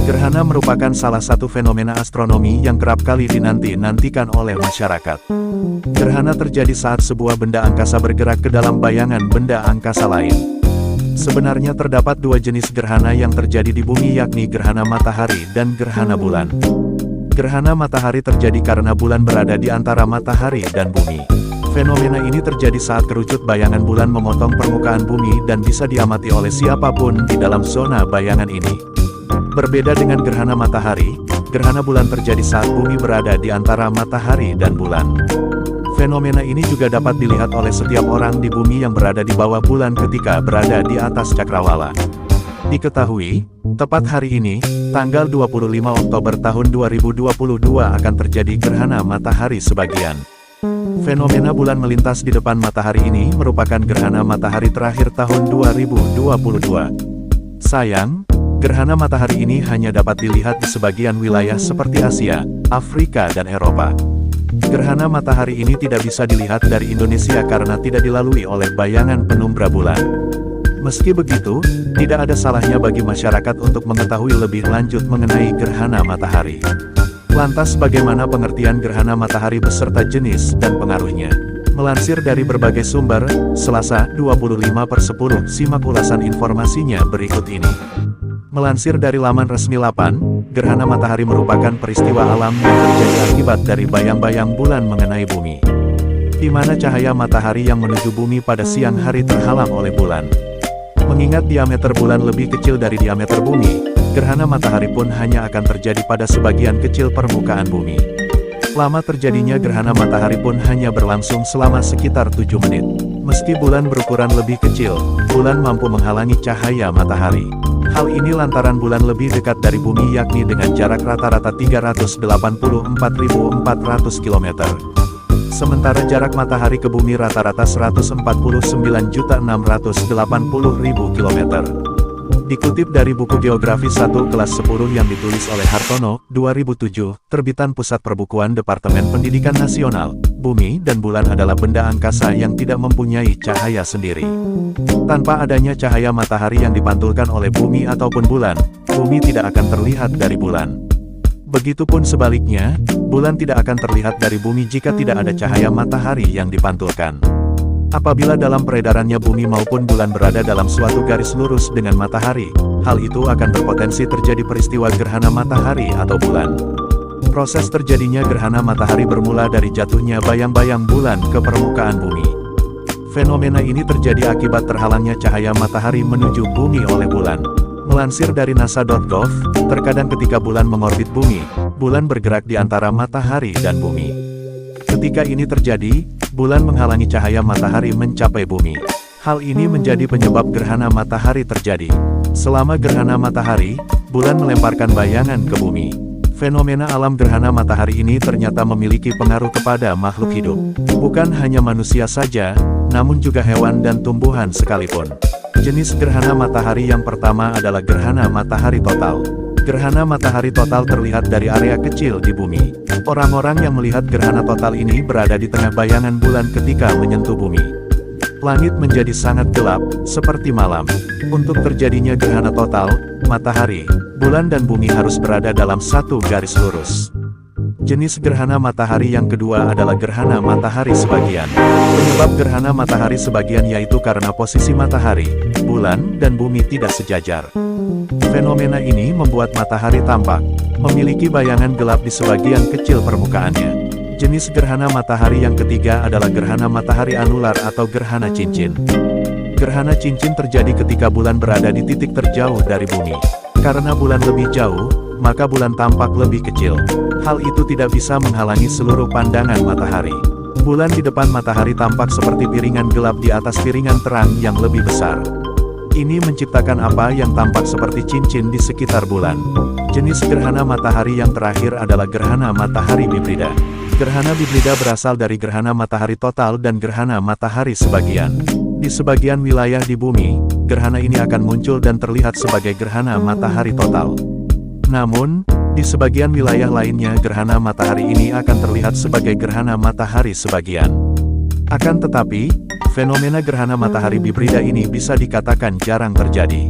Gerhana merupakan salah satu fenomena astronomi yang kerap kali dinanti-nantikan oleh masyarakat. Gerhana terjadi saat sebuah benda angkasa bergerak ke dalam bayangan benda angkasa lain. Sebenarnya terdapat dua jenis gerhana yang terjadi di bumi, yakni gerhana matahari dan gerhana bulan. Gerhana matahari terjadi karena bulan berada di antara matahari dan bumi. Fenomena ini terjadi saat kerucut bayangan bulan memotong permukaan bumi dan bisa diamati oleh siapapun di dalam zona bayangan ini. Berbeda dengan gerhana matahari, gerhana bulan terjadi saat bumi berada di antara matahari dan bulan. Fenomena ini juga dapat dilihat oleh setiap orang di bumi yang berada di bawah bulan ketika berada di atas cakrawala. Diketahui, tepat hari ini, tanggal 25 Oktober tahun 2022 akan terjadi gerhana matahari sebagian. Fenomena bulan melintas di depan matahari ini merupakan gerhana matahari terakhir tahun 2022. Sayang, gerhana matahari ini hanya dapat dilihat di sebagian wilayah seperti Asia, Afrika dan Eropa. Gerhana matahari ini tidak bisa dilihat dari Indonesia karena tidak dilalui oleh bayangan penumbra bulan. Meski begitu, tidak ada salahnya bagi masyarakat untuk mengetahui lebih lanjut mengenai gerhana matahari. Lantas bagaimana pengertian gerhana matahari beserta jenis dan pengaruhnya? Melansir dari berbagai sumber, Selasa, 25/10, simak ulasan informasinya berikut ini. Melansir dari laman resmi 8, gerhana matahari merupakan peristiwa alam yang terjadi akibat dari bayang-bayang bulan mengenai bumi, di mana cahaya matahari yang menuju bumi pada siang hari terhalang oleh bulan. Mengingat diameter bulan lebih kecil dari diameter bumi, gerhana matahari pun hanya akan terjadi pada sebagian kecil permukaan bumi. Lama terjadinya gerhana matahari pun hanya berlangsung selama sekitar 7 menit. Meski bulan berukuran lebih kecil, bulan mampu menghalangi cahaya matahari. Hal ini lantaran bulan lebih dekat dari bumi, yakni dengan jarak rata-rata 384.400 km. Sementara jarak matahari ke bumi rata-rata 149.680.000 km. Dikutip dari buku Geografi 1 kelas 10 yang ditulis oleh Hartono, 2007, terbitan Pusat Perbukuan Departemen Pendidikan Nasional, bumi dan bulan adalah benda angkasa yang tidak mempunyai cahaya sendiri. Tanpa adanya cahaya matahari yang dipantulkan oleh bumi ataupun bulan, bumi tidak akan terlihat dari bulan. Begitupun sebaliknya, bulan tidak akan terlihat dari bumi jika tidak ada cahaya matahari yang dipantulkan. Apabila dalam peredarannya bumi maupun bulan berada dalam suatu garis lurus dengan matahari, hal itu akan berpotensi terjadi peristiwa gerhana matahari atau bulan. Proses terjadinya gerhana matahari bermula dari jatuhnya bayang-bayang bulan ke permukaan bumi. Fenomena ini terjadi akibat terhalangnya cahaya matahari menuju bumi oleh bulan. Melansir dari nasa.gov, terkadang ketika bulan mengorbit bumi, bulan bergerak di antara matahari dan bumi. Ketika ini terjadi, bulan menghalangi cahaya matahari mencapai bumi. Hal ini menjadi penyebab gerhana matahari terjadi. Selama gerhana matahari, bulan melemparkan bayangan ke bumi. Fenomena alam gerhana matahari ini ternyata memiliki pengaruh kepada makhluk hidup. Bukan hanya manusia saja, namun juga hewan dan tumbuhan sekalipun. Jenis gerhana matahari yang pertama adalah gerhana matahari total. Gerhana matahari total terlihat dari area kecil di bumi. Orang-orang yang melihat gerhana total ini berada di tengah bayangan bulan ketika menyentuh bumi. Langit menjadi sangat gelap, seperti malam. Untuk terjadinya gerhana total, matahari, bulan dan bumi harus berada dalam satu garis lurus. Jenis gerhana matahari yang kedua adalah gerhana matahari sebagian. Penyebab gerhana matahari sebagian yaitu karena posisi matahari, bulan, dan bumi tidak sejajar. Fenomena ini membuat matahari tampak memiliki bayangan gelap di sebagian kecil permukaannya. Jenis gerhana matahari yang ketiga adalah gerhana matahari anular atau gerhana cincin. Gerhana cincin terjadi ketika bulan berada di titik terjauh dari bumi. Karena bulan lebih jauh, maka bulan tampak lebih kecil. Hal itu tidak bisa menghalangi seluruh pandangan matahari. Bulan di depan matahari tampak seperti piringan gelap di atas piringan terang yang lebih besar. Ini menciptakan apa yang tampak seperti cincin di sekitar bulan. Jenis gerhana matahari yang terakhir adalah gerhana matahari bibrida. Gerhana bibrida berasal dari gerhana matahari total dan gerhana matahari sebagian. Di sebagian wilayah di bumi, gerhana ini akan muncul dan terlihat sebagai gerhana matahari total. Namun, di sebagian wilayah lainnya gerhana matahari ini akan terlihat sebagai gerhana matahari sebagian. Akan tetapi, fenomena gerhana matahari bibrida ini bisa dikatakan jarang terjadi.